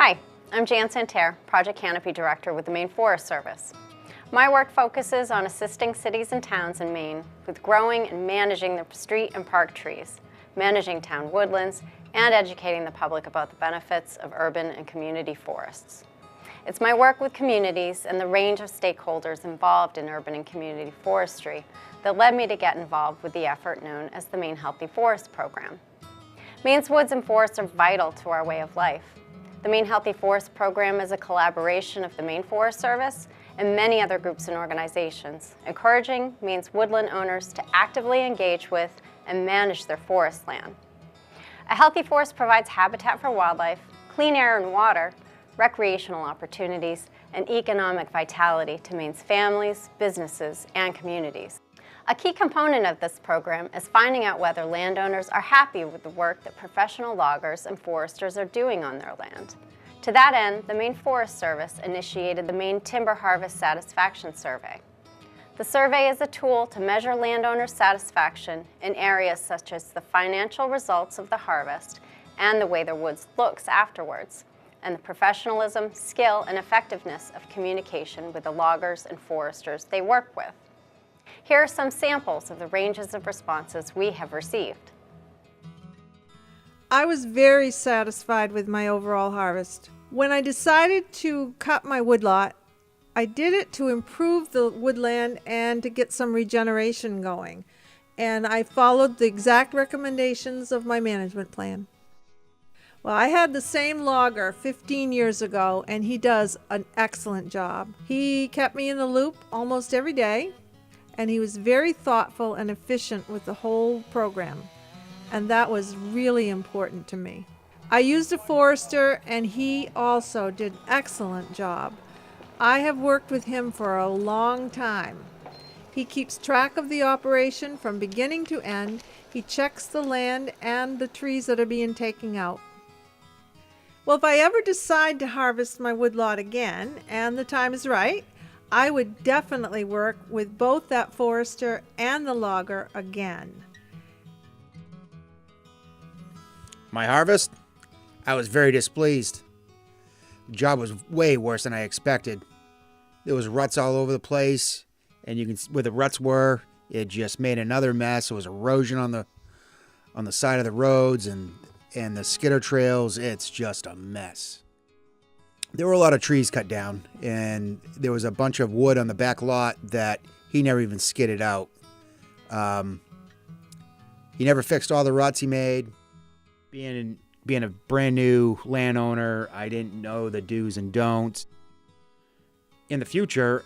Hi, I'm Jan Santerre, Project Canopy Director with the Maine Forest Service. My work focuses on assisting cities and towns in Maine with growing and managing their street and park trees, managing town woodlands, and educating the public about the benefits of urban and community forests. It's my work with communities and the range of stakeholders involved in urban and community forestry that led me to get involved with the effort known as the Maine Healthy Forest Program. Maine's woods and forests are vital to our way of life. The Maine Healthy Forest Program is a collaboration of the Maine Forest Service and many other groups and organizations, encouraging Maine's woodland owners to actively engage with and manage their forest land. A healthy forest provides habitat for wildlife, clean air and water, recreational opportunities, and economic vitality to Maine's families, businesses, and communities. A key component of this program is finding out whether landowners are happy with the work that professional loggers and foresters are doing on their land. To that end, the Maine Forest Service initiated the Maine Timber Harvest Satisfaction Survey. The survey is a tool to measure landowner satisfaction in areas such as the financial results of the harvest and the way their woods looks afterwards, and the professionalism, skill, and effectiveness of communication with the loggers and foresters they work with. Here are some samples of the ranges of responses we have received. I was very satisfied with my overall harvest. When I decided to cut my woodlot, I did it to improve the woodland and to get some regeneration going. And I followed the exact recommendations of my management plan. Well, I had the same logger 15 years ago, and he does an excellent job. He kept me in the loop almost every day, and he was very thoughtful and efficient with the whole program. And that was really important to me. I used a forester, and he also did an excellent job. I have worked with him for a long time. He keeps track of the operation from beginning to end. He checks the land and the trees that are being taken out. Well, if I ever decide to harvest my woodlot again, and the time is right, I would definitely work with both that forester and the logger again. My harvest? I was very displeased. The job was way worse than I expected. There was ruts all over the place, and you can where the ruts were, it just made another mess. There was erosion on the side of the roads and the skidder trails. It's just a mess. There were a lot of trees cut down, and there was a bunch of wood on the back lot that he never even skidded out. He never fixed all the ruts he made. Being a brand new landowner, I didn't know the do's and don'ts. In the future,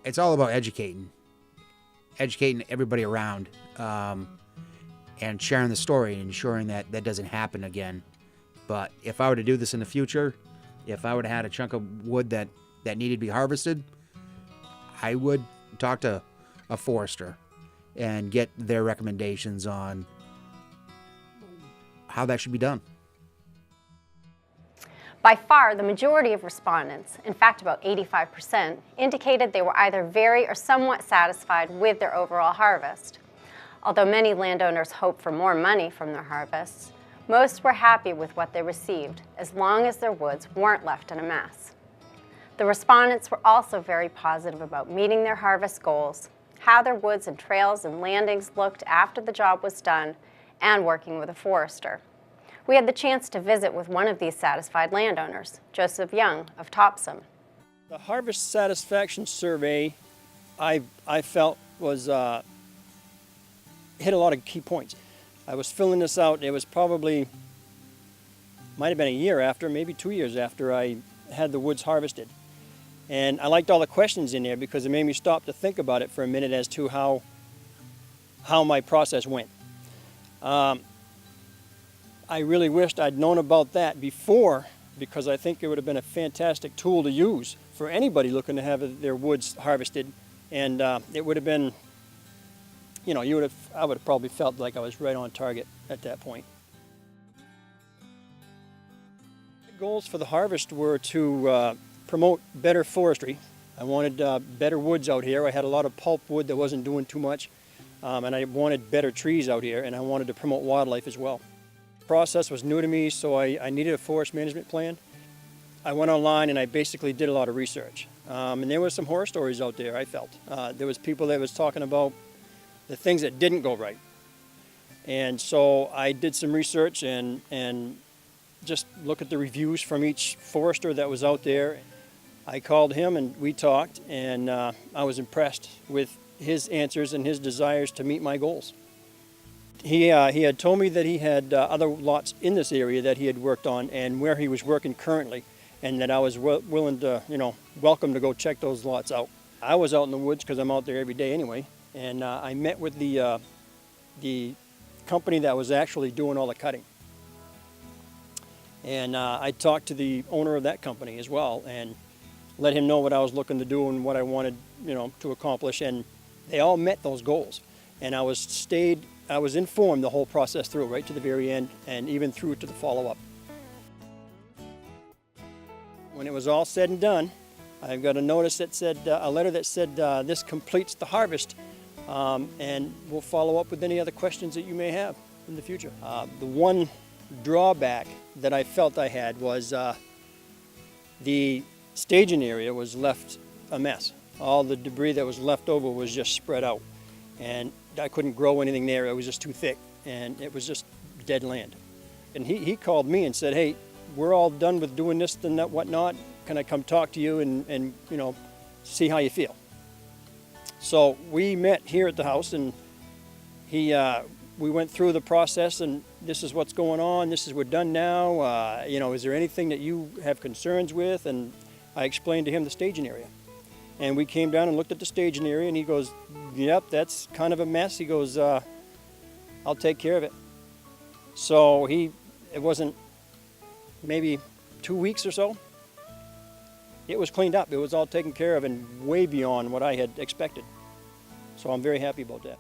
it's all about educating everybody around, and sharing the story and ensuring that that doesn't happen again. But if I were to do this in the future, if I would have had a chunk of wood that needed to be harvested, I would talk to a forester and get their recommendations on how that should be done. By far, the majority of respondents, in fact about 85%, indicated they were either very or somewhat satisfied with their overall harvest. Although many landowners hoped for more money from their harvests, most were happy with what they received, as long as their woods weren't left in a mess. The respondents were also very positive about meeting their harvest goals, how their woods and trails and landings looked after the job was done, and working with a forester. We had the chance to visit with one of these satisfied landowners, Joseph Young of Topsom. The Harvest Satisfaction Survey, I felt was hit a lot of key points. I was filling this out, it was probably, might have been a year after, maybe 2 years after I had the woods harvested. And I liked all the questions in there because it made me stop to think about it for a minute as to how my process went. I really wished I'd known about that before, because I think it would have been a fantastic tool to use for anybody looking to have their woods harvested. And it would have been, I would have probably felt like I was right on target at that point. The goals for the harvest were to promote better forestry. I wanted better woods out here. I had a lot of pulp wood that wasn't doing too much, and I wanted better trees out here, and I wanted to promote wildlife as well. The process was new to me, so I needed a forest management plan. I went online and I basically did a lot of research. And there were some horror stories out there, I felt. There was people that was talking about the things that didn't go right. And so I did some research and just look at the reviews from each forester that was out there. I called him and we talked, and I was impressed with his answers and his desires to meet my goals. He had told me that he had other lots in this area that he had worked on and where he was working currently, and that I was willing to, welcome to go check those lots out. I was out in the woods because I'm out there every day anyway, and I met with the company that was actually doing all the cutting. And I talked to the owner of that company as well and let him know what I was looking to do and what I wanted, to accomplish, and they all met those goals. And I was informed the whole process through, right to the very end, and even through to the follow-up. When it was all said and done, I got a notice that said, a letter that said, this completes the harvest, and we'll follow up with any other questions that you may have in the future. The one drawback that I felt I had was the staging area was left a mess. All the debris that was left over was just spread out, and I couldn't grow anything there. It was just too thick, and it was just dead land. And he called me and said, hey, we're all done with doing this and that whatnot. Can I come talk to you and see how you feel? So we met here at the house, and we went through the process, and this is what's going on. This is we're done now. Is there anything that you have concerns with? And I explained to him the staging area. And we came down and looked at the staging area, and he goes, yep, that's kind of a mess. He goes, I'll take care of it. So it wasn't maybe 2 weeks or so. It was cleaned up. It was all taken care of and way beyond what I had expected. So I'm very happy about that.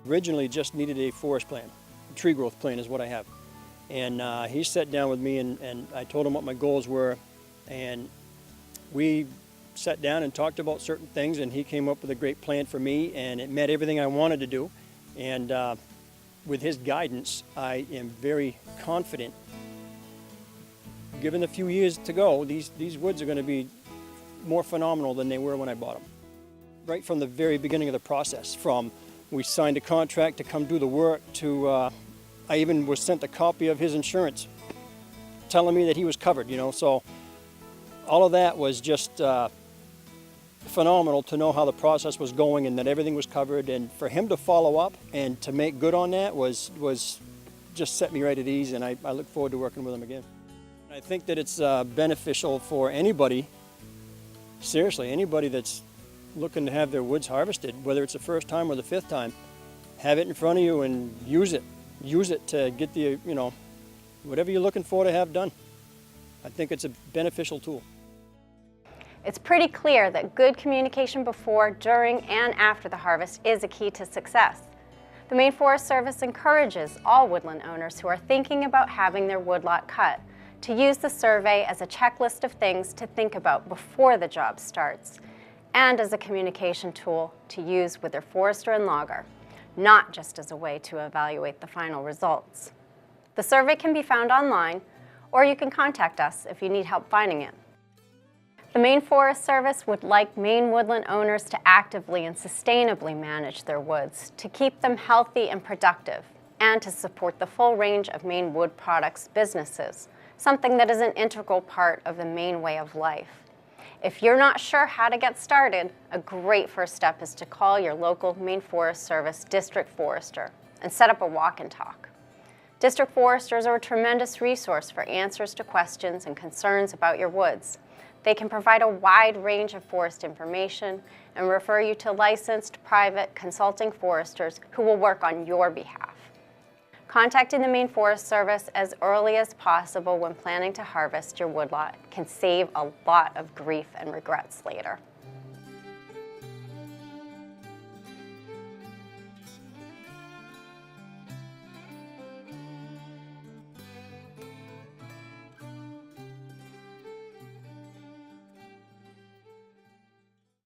Originally just needed a forest plan. A tree growth plan is what I have. And he sat down with me and I told him what my goals were, and we sat down and talked about certain things, and he came up with a great plan for me, and it met everything I wanted to do. And with his guidance, I am very confident. Given a few years to go, these woods are going to be more phenomenal than they were when I bought them. Right from the very beginning of the process, from we signed a contract to come do the work to I even was sent a copy of his insurance telling me that he was covered, so all of that was just phenomenal to know how the process was going and that everything was covered, and for him to follow up and to make good on that was just set me right at ease, and I look forward to working with him again. I think that it's beneficial for anybody, seriously, anybody that's looking to have their woods harvested, whether it's the first time or the fifth time. Have it in front of you and use it. Use it to get the, whatever you're looking for to have done. I think it's a beneficial tool. It's pretty clear that good communication before, during, and after the harvest is a key to success. The Maine Forest Service encourages all woodland owners who are thinking about having their woodlot cut to use the survey as a checklist of things to think about before the job starts, and as a communication tool to use with their forester and logger, not just as a way to evaluate the final results. The survey can be found online, or you can contact us if you need help finding it. The Maine Forest Service would like Maine woodland owners to actively and sustainably manage their woods, to keep them healthy and productive, and to support the full range of Maine wood products businesses, something that is an integral part of the Maine way of life. If you're not sure how to get started, a great first step is to call your local Maine Forest Service district forester and set up a walk and talk. District foresters are a tremendous resource for answers to questions and concerns about your woods. They can provide a wide range of forest information and refer you to licensed private consulting foresters who will work on your behalf. Contacting the Maine Forest Service as early as possible when planning to harvest your woodlot can save a lot of grief and regrets later.